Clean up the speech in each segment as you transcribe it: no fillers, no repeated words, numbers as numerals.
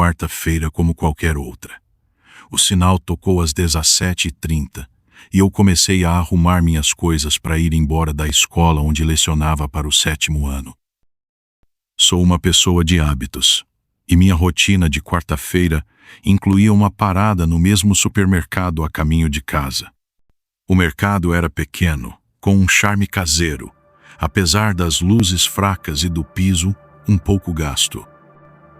quarta-feira como qualquer outra. O sinal tocou às 17h30 e eu comecei a arrumar minhas coisas para ir embora da escola onde lecionava para o 7º ano. Sou uma pessoa de hábitos, e minha rotina de quarta-feira incluía uma parada no mesmo supermercado a caminho de casa. O mercado era pequeno, com um charme caseiro, apesar das luzes fracas e do piso um pouco gasto.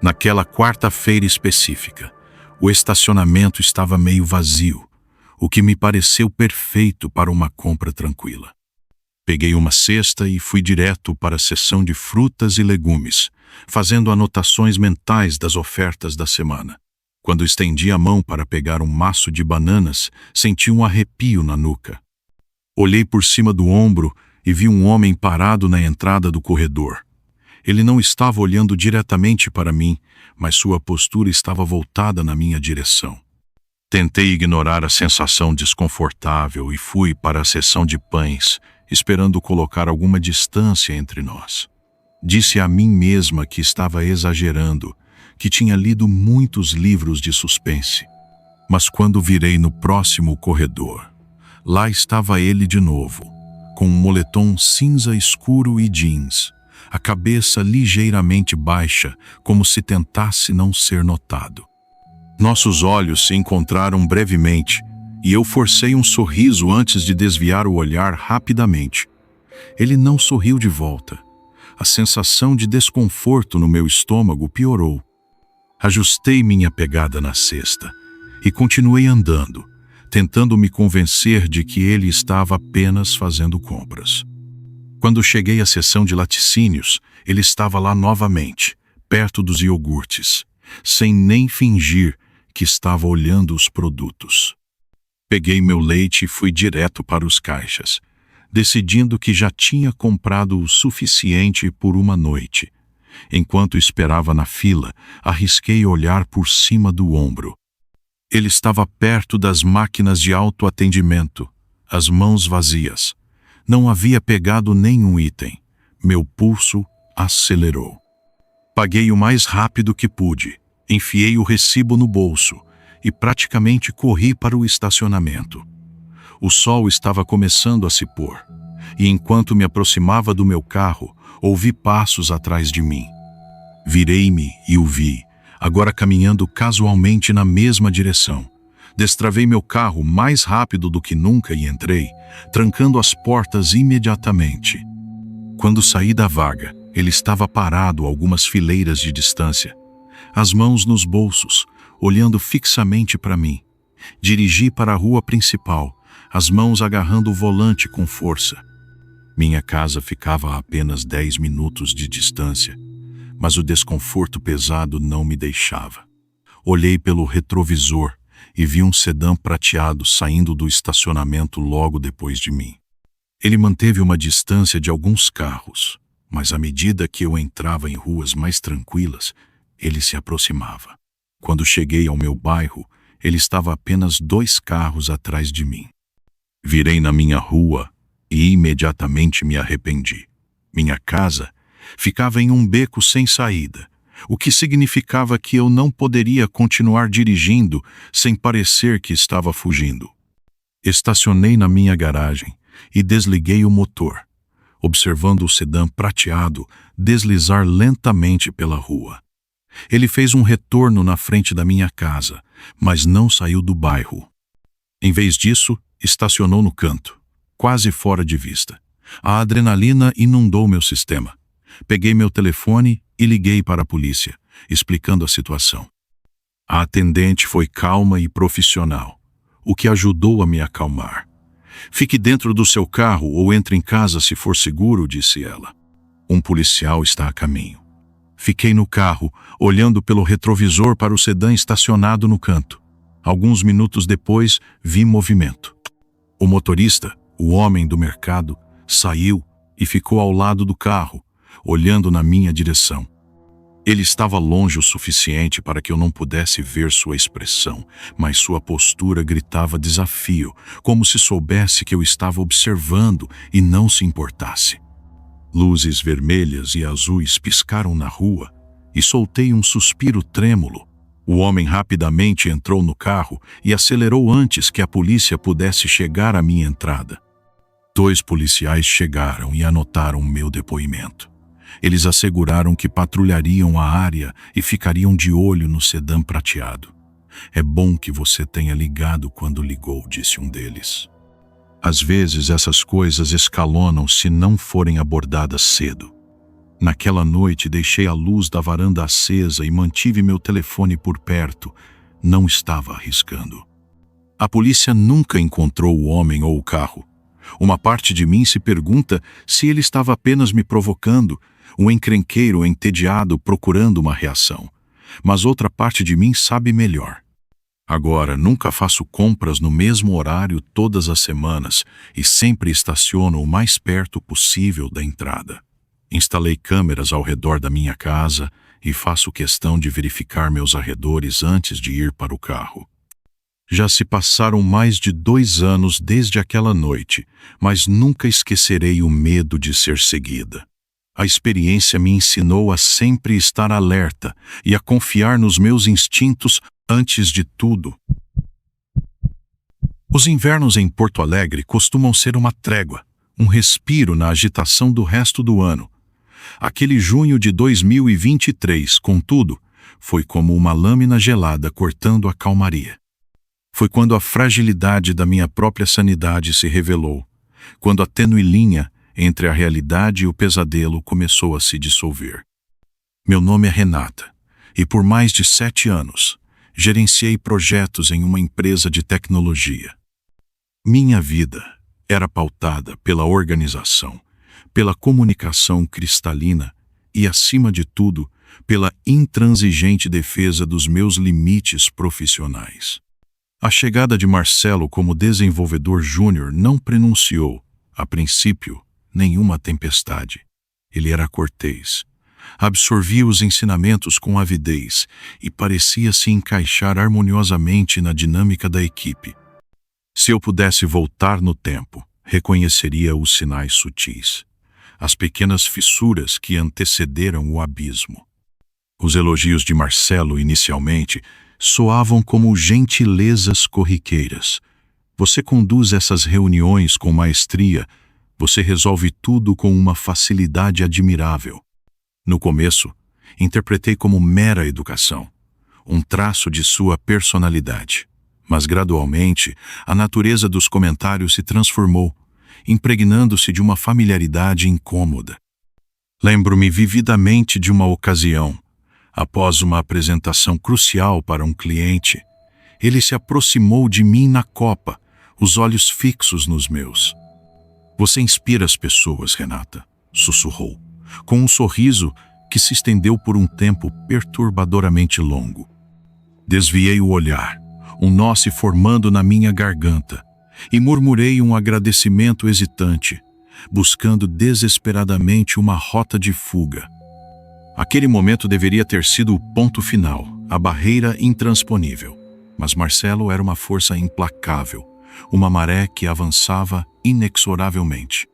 Naquela quarta-feira específica, o estacionamento estava meio vazio, o que me pareceu perfeito para uma compra tranquila. Peguei uma cesta e fui direto para a seção de frutas e legumes, fazendo anotações mentais das ofertas da semana. Quando estendi a mão para pegar um maço de bananas, senti um arrepio na nuca. Olhei por cima do ombro e vi um homem parado na entrada do corredor. Ele não estava olhando diretamente para mim, mas sua postura estava voltada na minha direção. Tentei ignorar a sensação desconfortável e fui para a seção de pães, esperando colocar alguma distância entre nós. Disse a mim mesma que estava exagerando, que tinha lido muitos livros de suspense. Mas quando virei no próximo corredor, lá estava ele de novo, com um moletom cinza escuro e jeans, a cabeça ligeiramente baixa, como se tentasse não ser notado. Nossos olhos se encontraram brevemente, e eu forcei um sorriso antes de desviar o olhar rapidamente. Ele não sorriu de volta. A sensação de desconforto no meu estômago piorou. Ajustei minha pegada na cesta e continuei andando, tentando me convencer de que ele estava apenas fazendo compras. Quando cheguei à seção de laticínios, ele estava lá novamente, perto dos iogurtes, sem nem fingir que estava olhando os produtos. Peguei meu leite e fui direto para os caixas, decidindo que já tinha comprado o suficiente por uma noite. Enquanto esperava na fila, arrisquei olhar por cima do ombro. Ele estava perto das máquinas de autoatendimento, as mãos vazias. Não havia pegado nenhum item. Meu pulso acelerou. Paguei o mais rápido que pude, enfiei o recibo no bolso e praticamente corri para o estacionamento. O sol estava começando a se pôr, e enquanto me aproximava do meu carro, ouvi passos atrás de mim. Virei-me e o vi, agora caminhando casualmente na mesma direção. Destravei meu carro mais rápido do que nunca e entrei, trancando as portas imediatamente. Quando saí da vaga, ele estava parado a algumas fileiras de distância, as mãos nos bolsos, olhando fixamente para mim. Dirigi para a rua principal, as mãos agarrando o volante com força. Minha casa ficava a apenas 10 minutos de distância, mas o desconforto pesado não me deixava. Olhei pelo retrovisor e vi um sedã prateado saindo do estacionamento logo depois de mim. Ele manteve uma distância de alguns carros, mas à medida que eu entrava em ruas mais tranquilas, ele se aproximava. Quando cheguei ao meu bairro, ele estava apenas 2 carros atrás de mim. Virei na minha rua e imediatamente me arrependi. Minha casa ficava em um beco sem saída, o que significava que eu não poderia continuar dirigindo sem parecer que estava fugindo. Estacionei na minha garagem e desliguei o motor, observando o sedã prateado deslizar lentamente pela rua. Ele fez um retorno na frente da minha casa, mas não saiu do bairro. Em vez disso, estacionou no canto, quase fora de vista. A adrenalina inundou meu sistema. Peguei meu telefone e liguei para a polícia, explicando a situação. A atendente foi calma e profissional, o que ajudou a me acalmar. Fique dentro do seu carro ou entre em casa se for seguro, disse ela. Um policial está a caminho. Fiquei no carro, olhando pelo retrovisor para o sedã estacionado no canto. Alguns minutos depois, vi movimento. O motorista, o homem do mercado, saiu e ficou ao lado do carro, olhando na minha direção. Ele estava longe o suficiente para que eu não pudesse ver sua expressão, mas sua postura gritava desafio, como se soubesse que eu estava observando e não se importasse. Luzes vermelhas e azuis piscaram na rua e soltei um suspiro trêmulo, O homem rapidamente entrou no carro e acelerou antes que a polícia pudesse chegar à minha entrada. 2 policiais chegaram e anotaram meu depoimento. Eles asseguraram que patrulhariam a área e ficariam de olho no sedã prateado. É bom que você tenha ligado quando ligou, disse um deles. Às vezes essas coisas escalonam se não forem abordadas cedo. Naquela noite deixei a luz da varanda acesa e mantive meu telefone por perto. Não estava arriscando. A polícia nunca encontrou o homem ou o carro. Uma parte de mim se pergunta se ele estava apenas me provocando, um encrenqueiro entediado procurando uma reação. Mas outra parte de mim sabe melhor. Agora, nunca faço compras no mesmo horário todas as semanas e sempre estaciono o mais perto possível da entrada. Instalei câmeras ao redor da minha casa e faço questão de verificar meus arredores antes de ir para o carro. Já se passaram mais de 2 anos desde aquela noite, mas nunca esquecerei o medo de ser seguida. A experiência me ensinou a sempre estar alerta e a confiar nos meus instintos antes de tudo. Os invernos em Porto Alegre costumam ser uma trégua, um respiro na agitação do resto do ano. Aquele junho de 2023, contudo, foi como uma lâmina gelada cortando a calmaria. Foi quando a fragilidade da minha própria sanidade se revelou, quando a tênue linha entre a realidade e o pesadelo começou a se dissolver. Meu nome é Renata, e por mais de 7 anos, gerenciei projetos em uma empresa de tecnologia. Minha vida era pautada pela organização, pela comunicação cristalina e, acima de tudo, pela intransigente defesa dos meus limites profissionais. A chegada de Marcelo como desenvolvedor júnior não prenunciou, a princípio, nenhuma tempestade. Ele era cortês, absorvia os ensinamentos com avidez e parecia se encaixar harmoniosamente na dinâmica da equipe. Se eu pudesse voltar no tempo, reconheceria os sinais sutis, as pequenas fissuras que antecederam o abismo. Os elogios de Marcelo, inicialmente, soavam como gentilezas corriqueiras. Você conduz essas reuniões com maestria, você resolve tudo com uma facilidade admirável. No começo, interpretei como mera educação, um traço de sua personalidade. Mas gradualmente, a natureza dos comentários se transformou, impregnando-se de uma familiaridade incômoda. Lembro-me vividamente de uma ocasião. Após uma apresentação crucial para um cliente, ele se aproximou de mim na copa, os olhos fixos nos meus. Você inspira as pessoas, Renata, sussurrou, com um sorriso que se estendeu por um tempo perturbadoramente longo. Desviei o olhar, um nó se formando na minha garganta, e murmurei um agradecimento hesitante, buscando desesperadamente uma rota de fuga. Aquele momento deveria ter sido o ponto final, a barreira intransponível. Mas Marcelo era uma força implacável, uma maré que avançava inexoravelmente.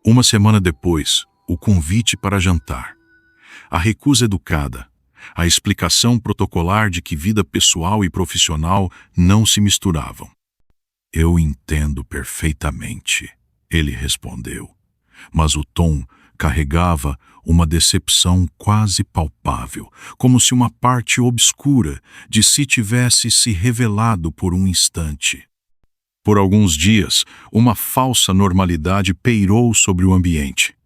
Uma semana depois, o convite para jantar. A recusa educada, a explicação protocolar de que vida pessoal e profissional não se misturavam. Eu entendo perfeitamente, ele respondeu, mas o tom carregava uma decepção quase palpável, como se uma parte obscura de si tivesse se revelado por um instante. Por alguns dias, uma falsa normalidade pairou sobre o ambiente.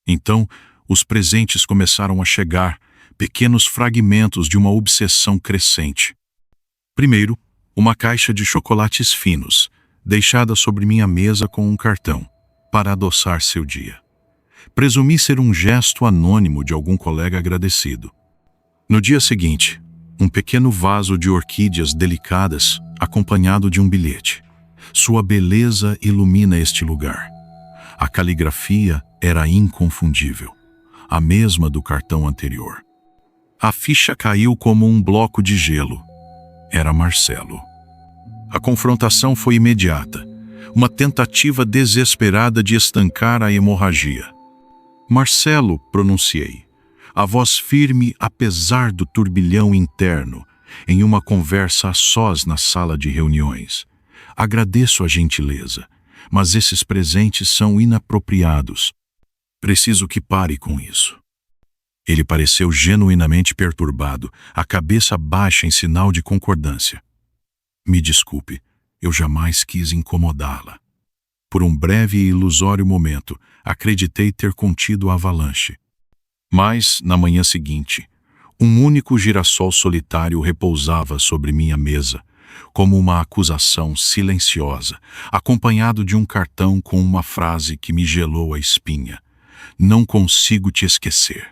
Então, os presentes começaram a chegar, pequenos fragmentos de uma obsessão crescente. Primeiro, uma caixa de chocolates finos, deixada sobre minha mesa com um cartão, para adoçar seu dia. Presumi ser um gesto anônimo de algum colega agradecido. No dia seguinte, um pequeno vaso de orquídeas delicadas, acompanhado de um bilhete. Sua beleza ilumina este lugar. A caligrafia era inconfundível, a mesma do cartão anterior. A ficha caiu como um bloco de gelo. Era Marcelo. A confrontação foi imediata, uma tentativa desesperada de estancar a hemorragia. Marcelo, pronunciei, a voz firme apesar do turbilhão interno, em uma conversa a sós na sala de reuniões. Agradeço a gentileza, mas esses presentes são inapropriados. Preciso que pare com isso. Ele pareceu genuinamente perturbado, a cabeça baixa em sinal de concordância. Me desculpe, eu jamais quis incomodá-la. Por um breve e ilusório momento, acreditei ter contido a avalanche. Mas, na manhã seguinte, um único girassol solitário repousava sobre minha mesa, como uma acusação silenciosa, acompanhado de um cartão com uma frase que me gelou a espinha. Não consigo te esquecer.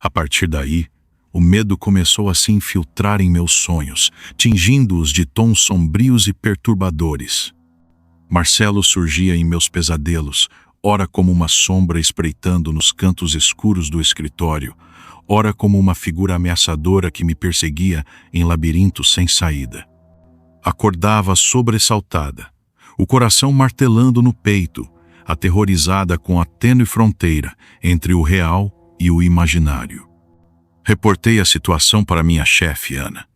A partir daí, o medo começou a se infiltrar em meus sonhos, tingindo-os de tons sombrios e perturbadores. Marcelo surgia em meus pesadelos, ora como uma sombra espreitando nos cantos escuros do escritório, ora como uma figura ameaçadora que me perseguia em labirintos sem saída. Acordava sobressaltada, o coração martelando no peito, aterrorizada com a tênue fronteira entre o real e o imaginário. Reportei a situação para minha chefe, Ana.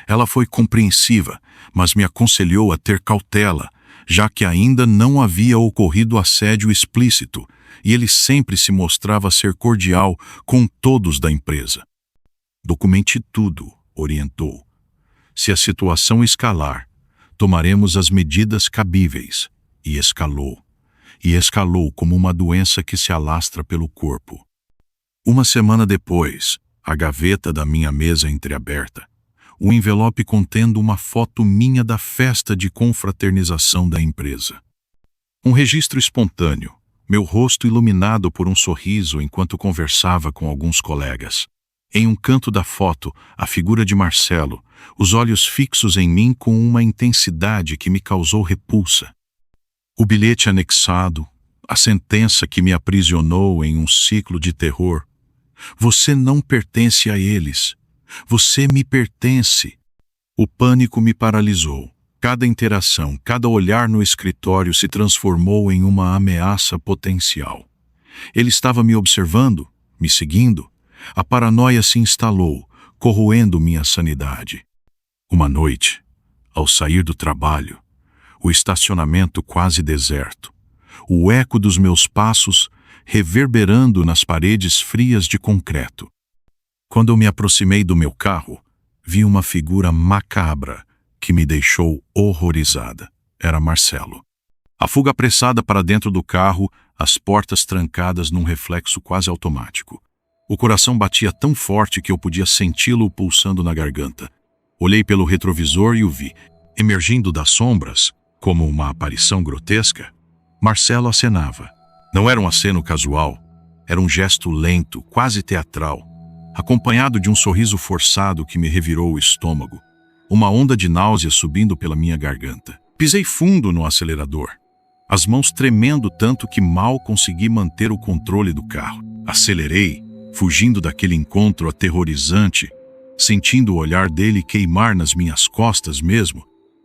Ela foi compreensiva, mas me aconselhou a ter cautela, já que ainda não havia ocorrido assédio explícito, e ele sempre se mostrava ser cordial com todos da empresa. Documente tudo, orientou. Se a situação escalar, tomaremos as medidas cabíveis. E escalou. E escalou como uma doença que se alastra pelo corpo. Uma semana depois, a gaveta da minha mesa entreaberta, o envelope contendo uma foto minha da festa de confraternização da empresa. Um registro espontâneo, meu rosto iluminado por um sorriso enquanto conversava com alguns colegas. Em um canto da foto, a figura de Marcelo, os olhos fixos em mim com uma intensidade que me causou repulsa. O bilhete anexado, a sentença que me aprisionou em um ciclo de terror. Você não pertence a eles. Você me pertence. O pânico me paralisou. Cada interação, cada olhar no escritório se transformou em uma ameaça potencial. Ele estava me observando, me seguindo. A paranoia se instalou, corroendo minha sanidade. Uma noite, ao sair do trabalho, o estacionamento quase deserto, o eco dos meus passos reverberando nas paredes frias de concreto. Quando eu me aproximei do meu carro, vi uma figura macabra que me deixou horrorizada. Era Marcelo. A fuga apressada para dentro do carro, as portas trancadas num reflexo quase automático. O coração batia tão forte que eu podia senti-lo pulsando na garganta. Olhei pelo retrovisor e o vi, emergindo das sombras, como uma aparição grotesca. Marcelo acenava. Não era um aceno casual, era um gesto lento, quase teatral, acompanhado de um sorriso forçado que me revirou o estômago, uma onda de náusea subindo pela minha garganta. Pisei fundo no acelerador, as mãos tremendo tanto que mal consegui manter o controle do carro. Acelerei, fugindo daquele encontro aterrorizante, sentindo o olhar dele queimar nas minhas costas mesmo,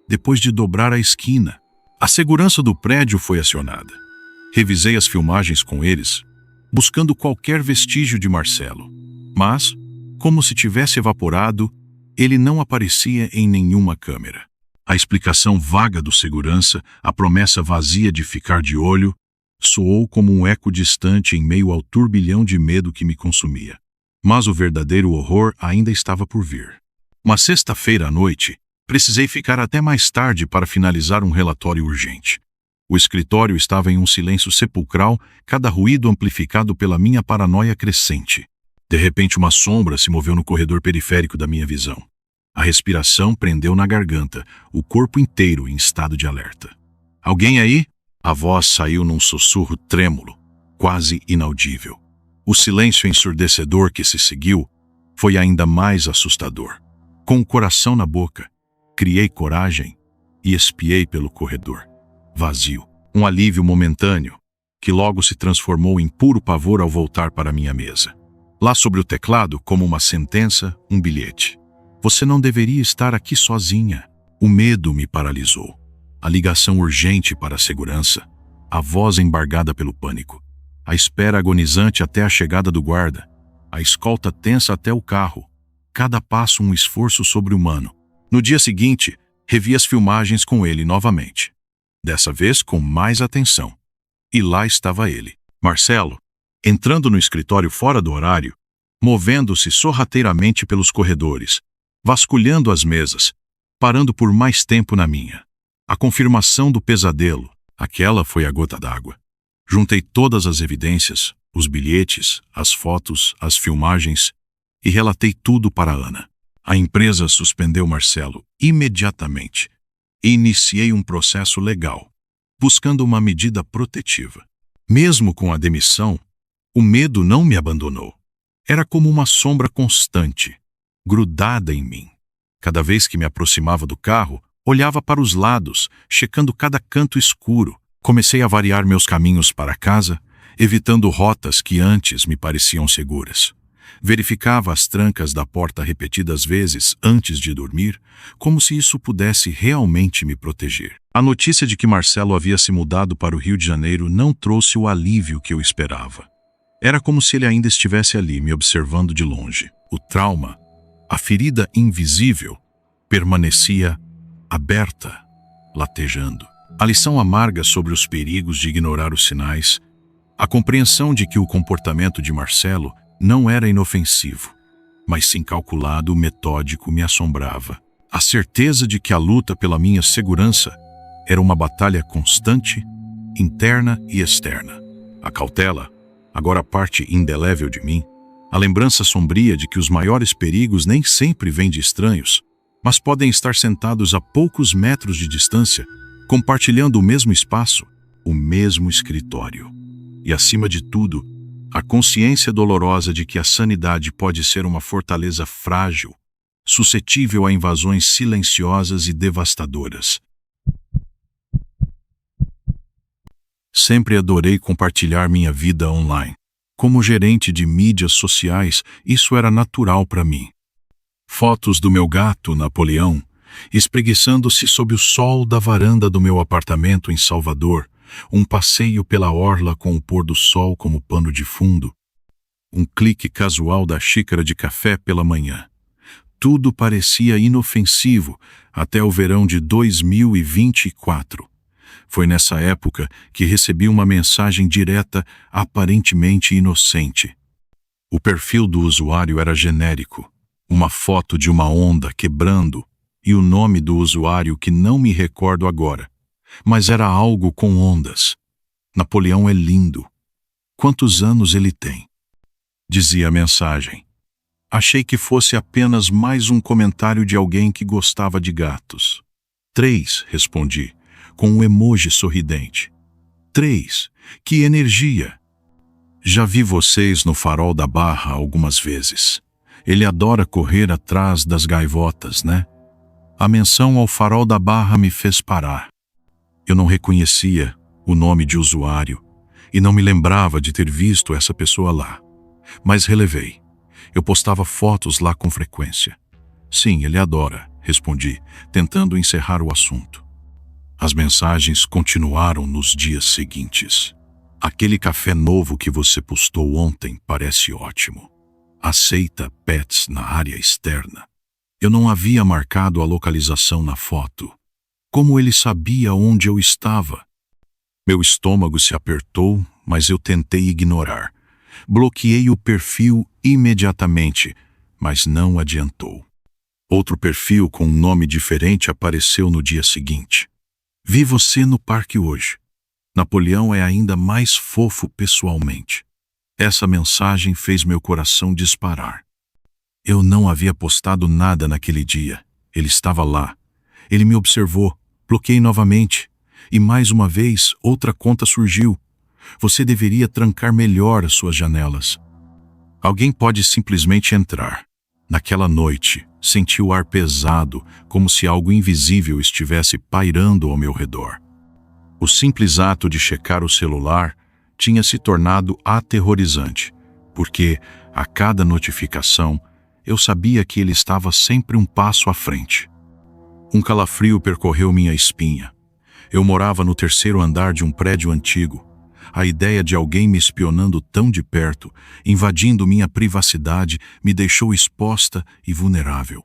depois de dobrar a esquina. A segurança do prédio foi acionada. Revisei as filmagens com eles, buscando qualquer vestígio de Marcelo. Mas, como se tivesse evaporado, ele não aparecia em nenhuma câmera. A explicação vaga do segurança, a promessa vazia de ficar de olho, soou como um eco distante em meio ao turbilhão de medo que me consumia. Mas o verdadeiro horror ainda estava por vir. Uma sexta-feira à noite, precisei ficar até mais tarde para finalizar um relatório urgente. O escritório estava em um silêncio sepulcral, cada ruído amplificado pela minha paranoia crescente. De repente, uma sombra se moveu no corredor periférico da minha visão. A respiração prendeu na garganta, o corpo inteiro em estado de alerta. Alguém aí? A voz saiu num sussurro trêmulo, quase inaudível. O silêncio ensurdecedor que se seguiu foi ainda mais assustador. Com o coração na boca, criei coragem e espiei pelo corredor. Vazio. Um alívio momentâneo, que logo se transformou em puro pavor ao voltar para minha mesa. Lá sobre o teclado, como uma sentença, um bilhete. Você não deveria estar aqui sozinha. O medo me paralisou. A ligação urgente para a segurança. A voz embargada pelo pânico. A espera agonizante até a chegada do guarda. A escolta tensa até o carro. cada passo um esforço sobre-humano. No dia seguinte, revi as filmagens com ele novamente. Dessa vez com mais atenção. E lá estava ele, Marcelo, entrando no escritório fora do horário, movendo-se sorrateiramente pelos corredores, vasculhando as mesas, parando por mais tempo na minha. A confirmação do pesadelo, aquela foi a gota d'água. Juntei todas as evidências, os bilhetes, as fotos, as filmagens e relatei tudo para Ana. A empresa suspendeu Marcelo imediatamente e iniciei um processo legal, buscando uma medida protetiva. Mesmo com a demissão, o medo não me abandonou. Era como uma sombra constante, grudada em mim. Cada vez que me aproximava do carro, olhava para os lados, checando cada canto escuro. Comecei a variar meus caminhos para casa, evitando rotas que antes me pareciam seguras. Verificava as trancas da porta repetidas vezes antes de dormir, como se isso pudesse realmente me proteger. A notícia de que Marcelo havia se mudado para o Rio de Janeiro não trouxe o alívio que eu esperava. Era como se ele ainda estivesse ali, me observando de longe. O trauma, a ferida invisível, permanecia aberta, latejando. A lição amarga sobre os perigos de ignorar os sinais, a compreensão de que o comportamento de Marcelo não era inofensivo, mas sim calculado, metódico, me assombrava. A certeza de que a luta pela minha segurança era uma batalha constante, interna e externa. A cautela, agora parte indelével de mim, a lembrança sombria de que os maiores perigos nem sempre vêm de estranhos, mas podem estar sentados a poucos metros de distância, compartilhando o mesmo espaço, o mesmo escritório. E, acima de tudo, a consciência dolorosa de que a sanidade pode ser uma fortaleza frágil, suscetível a invasões silenciosas e devastadoras. Sempre adorei compartilhar minha vida online. Como gerente de mídias sociais, isso era natural para mim. Fotos do meu gato, Napoleão, espreguiçando-se sob o sol da varanda do meu apartamento em Salvador, um passeio pela orla com o pôr do sol como pano de fundo, um clique casual da xícara de café pela manhã. Tudo parecia inofensivo até o verão de 2024. Foi nessa época que recebi uma mensagem direta aparentemente inocente. O perfil do usuário era genérico, uma foto de uma onda quebrando e o nome do usuário que não me recordo agora, mas era algo com ondas. Napoleão é lindo. Quantos anos ele tem? Dizia a mensagem. Achei que fosse apenas mais um comentário de alguém que gostava de gatos. 3, respondi, com um emoji sorridente. 3, que energia! Já vi vocês no Farol da Barra algumas vezes. Ele adora correr atrás das gaivotas, né? A menção ao Farol da Barra me fez parar. Eu não reconhecia o nome de usuário e não me lembrava de ter visto essa pessoa lá. Mas relevei. Eu postava fotos lá com frequência. Sim, ele adora, respondi, tentando encerrar o assunto. As mensagens continuaram nos dias seguintes. Aquele café novo que você postou ontem parece ótimo. Aceita pets na área externa. Eu não havia marcado a localização na foto. Como ele sabia onde eu estava? Meu estômago se apertou, mas eu tentei ignorar. Bloqueei o perfil imediatamente, mas não adiantou. Outro perfil com um nome diferente apareceu no dia seguinte. Vi você no parque hoje. Napoleão é ainda mais fofo pessoalmente. Essa mensagem fez meu coração disparar. Eu não havia postado nada naquele dia. Ele estava lá. Ele me observou. Bloqueei novamente. E mais uma vez, outra conta surgiu. Você deveria trancar melhor as suas janelas. Alguém pode simplesmente entrar. Naquela noite, senti o ar pesado, como se algo invisível estivesse pairando ao meu redor. O simples ato de checar o celular tinha se tornado aterrorizante, porque, a cada notificação, eu sabia que ele estava sempre um passo à frente. Um calafrio percorreu minha espinha. Eu morava no terceiro andar de um prédio antigo. A ideia de alguém me espionando tão de perto, invadindo minha privacidade, me deixou exposta e vulnerável.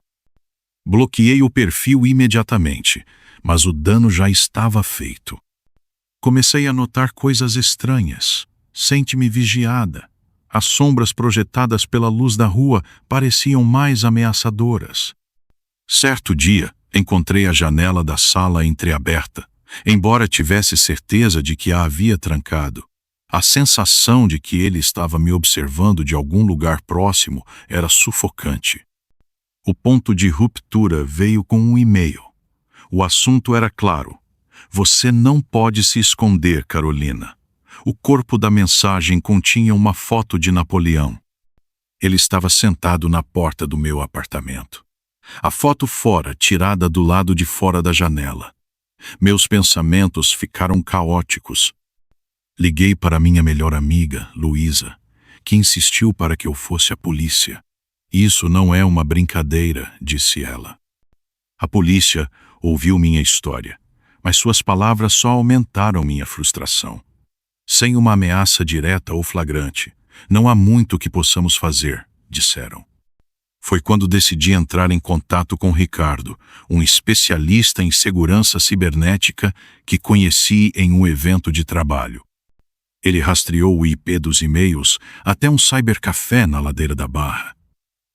Bloqueei o perfil imediatamente, mas o dano já estava feito. Comecei a notar coisas estranhas. Sente-me vigiada. As sombras projetadas pela luz da rua pareciam mais ameaçadoras. Certo dia, encontrei a janela da sala entreaberta, embora tivesse certeza de que a havia trancado. A sensação de que ele estava me observando de algum lugar próximo era sufocante. O ponto de ruptura veio com um e-mail. O assunto era claro. Você não pode se esconder, Carolina. O corpo da mensagem continha uma foto de Napoleão. Ele estava sentado na porta do meu apartamento. A foto fora, tirada do lado de fora da janela. Meus pensamentos ficaram caóticos. Liguei para minha melhor amiga, Luísa, que insistiu para que eu fosse à polícia. Isso não é uma brincadeira, disse ela. A polícia ouviu minha história, mas suas palavras só aumentaram minha frustração. Sem uma ameaça direta ou flagrante, não há muito que possamos fazer, disseram. Foi quando decidi entrar em contato com Ricardo, um especialista em segurança cibernética que conheci em um evento de trabalho. Ele rastreou o IP dos e-mails até um cybercafé na Ladeira da Barra.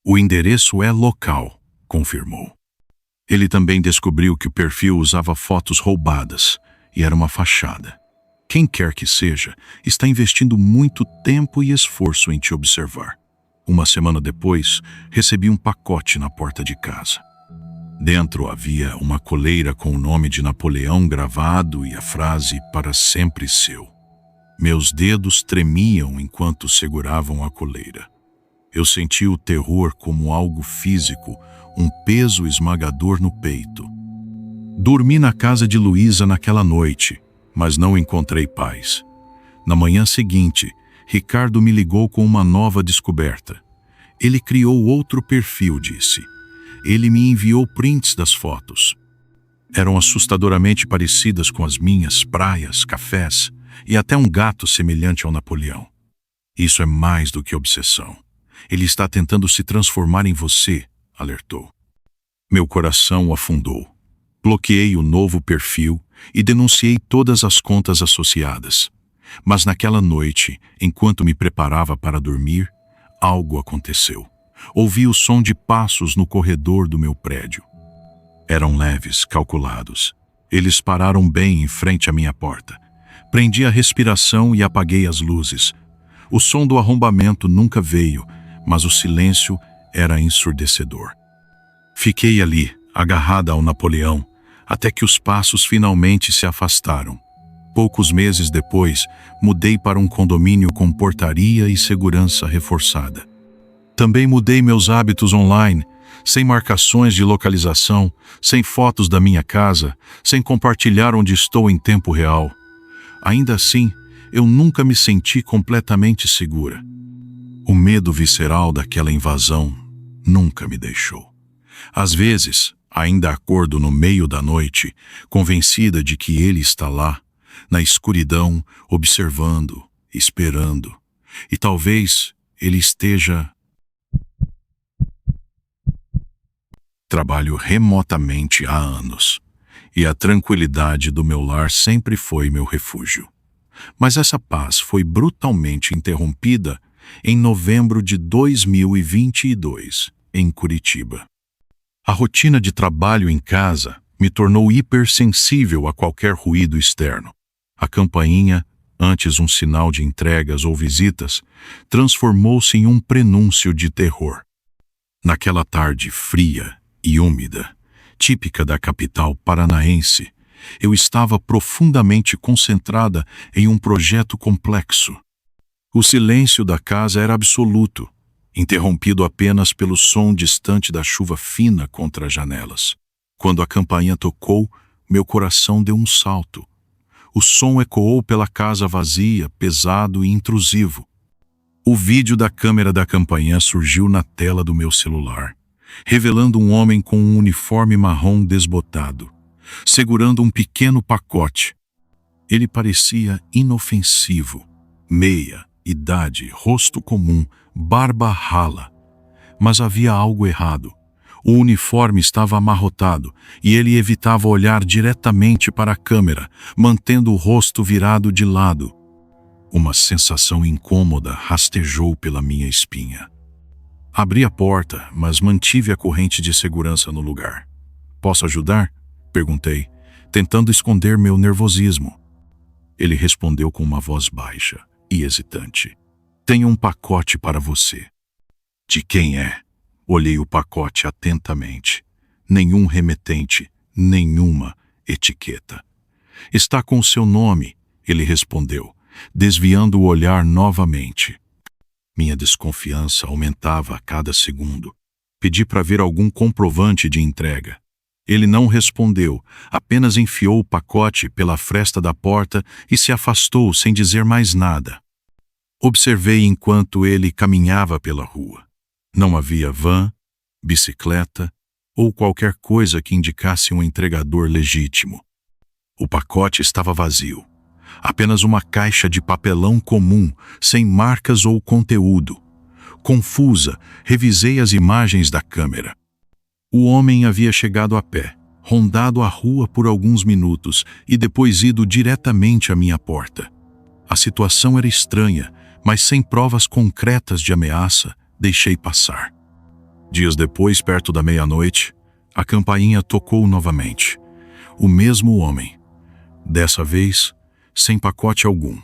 O endereço é local, confirmou. Ele também descobriu que o perfil usava fotos roubadas e era uma fachada. Quem quer que seja, está investindo muito tempo e esforço em te observar. Uma semana depois, recebi um pacote na porta de casa. Dentro havia uma coleira com o nome de Napoleão gravado e a frase "para sempre seu". Meus dedos tremiam enquanto seguravam a coleira. Eu senti o terror como algo físico, um peso esmagador no peito. Dormi na casa de Luísa naquela noite, mas não encontrei paz. Na manhã seguinte, Ricardo me ligou com uma nova descoberta. Ele criou outro perfil, disse. Ele me enviou prints das fotos. Eram assustadoramente parecidas com as minhas praias, cafés e até um gato semelhante ao Napoleão. Isso é mais do que obsessão. Ele está tentando se transformar em você, alertou. Meu coração afundou. Bloqueei o novo perfil e denunciei todas as contas associadas. Mas naquela noite, enquanto me preparava para dormir, algo aconteceu. Ouvi o som de passos no corredor do meu prédio. Eram leves, calculados. Eles pararam bem em frente à minha porta. Prendi a respiração e apaguei as luzes. O som do arrombamento nunca veio, mas o silêncio era ensurdecedor. Fiquei ali, agarrada ao Napoleão, até que os passos finalmente se afastaram. Poucos meses depois, mudei para um condomínio com portaria e segurança reforçada. Também mudei meus hábitos online, sem marcações de localização, sem fotos da minha casa, sem compartilhar onde estou em tempo real. Ainda assim, eu nunca me senti completamente segura. O medo visceral daquela invasão nunca me deixou. Às vezes, ainda acordo no meio da noite, convencida de que ele está lá, na escuridão, observando, esperando. E talvez ele esteja... Trabalho remotamente há anos, e a tranquilidade do meu lar sempre foi meu refúgio. Mas essa paz foi brutalmente interrompida em novembro de 2022, em Curitiba. A rotina de trabalho em casa me tornou hipersensível a qualquer ruído externo. A campainha, antes um sinal de entregas ou visitas, transformou-se em um prenúncio de terror. Naquela tarde fria e úmida, típica da capital paranaense, eu estava profundamente concentrada em um projeto complexo. O silêncio da casa era absoluto, interrompido apenas pelo som distante da chuva fina contra as janelas. Quando a campainha tocou, meu coração deu um salto. O som ecoou pela casa vazia, pesado e intrusivo. O vídeo da câmera da campainha surgiu na tela do meu celular, revelando um homem com um uniforme marrom desbotado, segurando um pequeno pacote. Ele parecia inofensivo. Meia, idade, rosto comum, barba rala. Mas havia algo errado. O uniforme estava amarrotado e ele evitava olhar diretamente para a câmera, mantendo o rosto virado de lado. Uma sensação incômoda rastejou pela minha espinha. Abri a porta, mas mantive a corrente de segurança no lugar. "Posso ajudar?" perguntei, tentando esconder meu nervosismo. Ele respondeu com uma voz baixa e hesitante. "Tenho um pacote para você." "De quem é?" Olhei o pacote atentamente. Nenhum remetente, nenhuma etiqueta. "Está com o seu nome", ele respondeu, desviando o olhar novamente. Minha desconfiança aumentava a cada segundo. Pedi para ver algum comprovante de entrega. Ele não respondeu, apenas enfiou o pacote pela fresta da porta e se afastou sem dizer mais nada. Observei enquanto ele caminhava pela rua. Não havia van, bicicleta ou qualquer coisa que indicasse um entregador legítimo. O pacote estava vazio. Apenas uma caixa de papelão comum, sem marcas ou conteúdo. Confusa, revisei as imagens da câmera. O homem havia chegado a pé, rondado a rua por alguns minutos e depois ido diretamente à minha porta. A situação era estranha, mas sem provas concretas de ameaça, deixei passar. Dias depois, perto da meia-noite, a campainha tocou novamente. O mesmo homem. Dessa vez, sem pacote algum.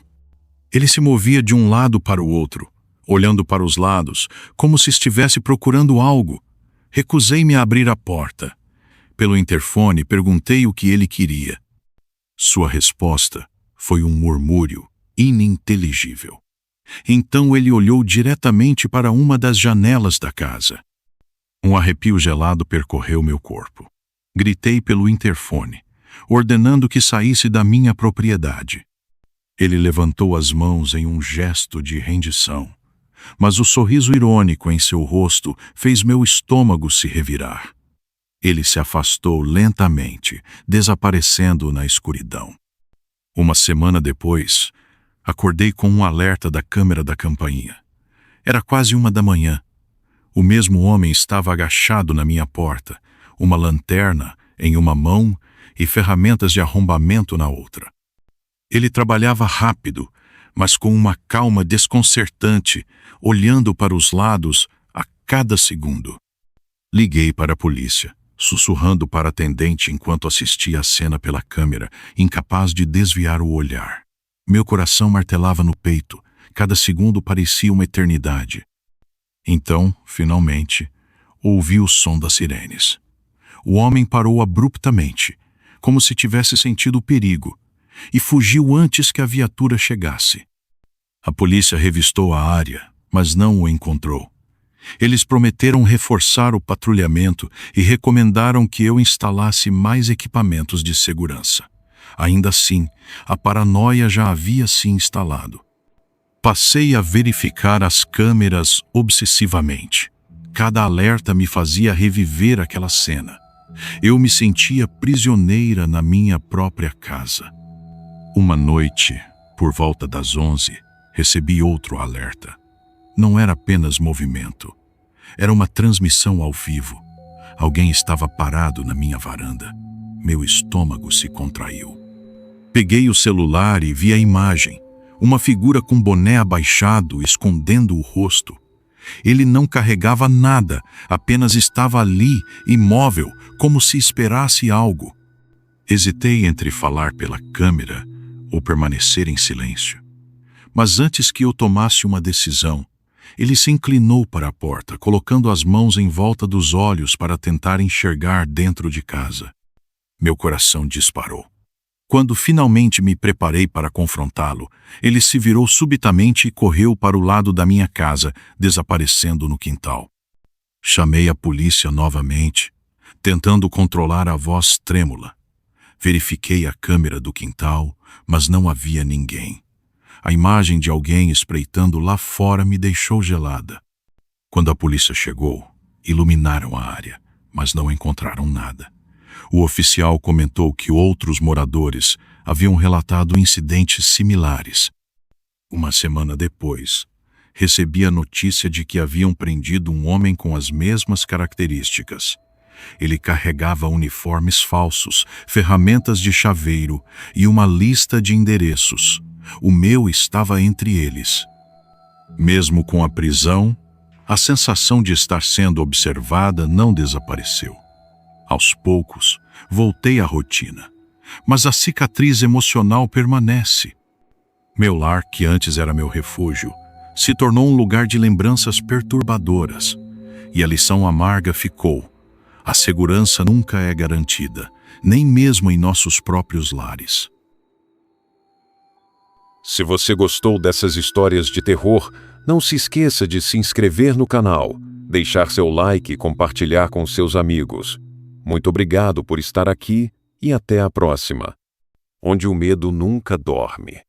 Ele se movia de um lado para o outro, olhando para os lados, como se estivesse procurando algo. Recusei-me a abrir a porta. Pelo interfone, perguntei o que ele queria. Sua resposta foi um murmúrio ininteligível. Então ele olhou diretamente para uma das janelas da casa. Um arrepio gelado percorreu meu corpo. Gritei pelo interfone, ordenando que saísse da minha propriedade. Ele levantou as mãos em um gesto de rendição, mas o sorriso irônico em seu rosto fez meu estômago se revirar. Ele se afastou lentamente, desaparecendo na escuridão. Uma semana depois, acordei com um alerta da câmera da campainha. Era quase 1 da manhã. O mesmo homem estava agachado na minha porta, uma lanterna em uma mão e ferramentas de arrombamento na outra. Ele trabalhava rápido, mas com uma calma desconcertante, olhando para os lados a cada segundo. Liguei para a polícia, sussurrando para a atendente enquanto assistia a cena pela câmera, incapaz de desviar o olhar. Meu coração martelava no peito, cada segundo parecia uma eternidade. Então, finalmente, ouvi o som das sirenes. O homem parou abruptamente, como se tivesse sentido o perigo, e fugiu antes que a viatura chegasse. A polícia revistou a área, mas não o encontrou. Eles prometeram reforçar o patrulhamento e recomendaram que eu instalasse mais equipamentos de segurança. Ainda assim, a paranoia já havia se instalado. Passei a verificar as câmeras obsessivamente. Cada alerta me fazia reviver aquela cena. Eu me sentia prisioneira na minha própria casa. Uma noite, por volta das 11, recebi outro alerta. Não era apenas movimento. Era uma transmissão ao vivo. Alguém estava parado na minha varanda. Meu estômago se contraiu. Peguei o celular e vi a imagem. Uma figura com boné abaixado, escondendo o rosto. Ele não carregava nada, apenas estava ali, imóvel, como se esperasse algo. Hesitei entre falar pela câmera ou permanecer em silêncio. Mas antes que eu tomasse uma decisão, ele se inclinou para a porta, colocando as mãos em volta dos olhos para tentar enxergar dentro de casa. Meu coração disparou. Quando finalmente me preparei para confrontá-lo, ele se virou subitamente e correu para o lado da minha casa, desaparecendo no quintal. Chamei a polícia novamente, tentando controlar a voz trêmula. Verifiquei a câmera do quintal, mas não havia ninguém. A imagem de alguém espreitando lá fora me deixou gelada. Quando a polícia chegou, iluminaram a área, mas não encontraram nada. O oficial comentou que outros moradores haviam relatado incidentes similares. Uma semana depois, recebi a notícia de que haviam prendido um homem com as mesmas características. Ele carregava uniformes falsos, ferramentas de chaveiro e uma lista de endereços. O meu estava entre eles. Mesmo com a prisão, a sensação de estar sendo observada não desapareceu. Aos poucos, voltei à rotina, mas a cicatriz emocional permanece. Meu lar, que antes era meu refúgio, se tornou um lugar de lembranças perturbadoras, e a lição amarga ficou: a segurança nunca é garantida, nem mesmo em nossos próprios lares. Se você gostou dessas histórias de terror, não se esqueça de se inscrever no canal, deixar seu like e compartilhar com seus amigos. Muito obrigado por estar aqui e até a próxima, onde o medo nunca dorme.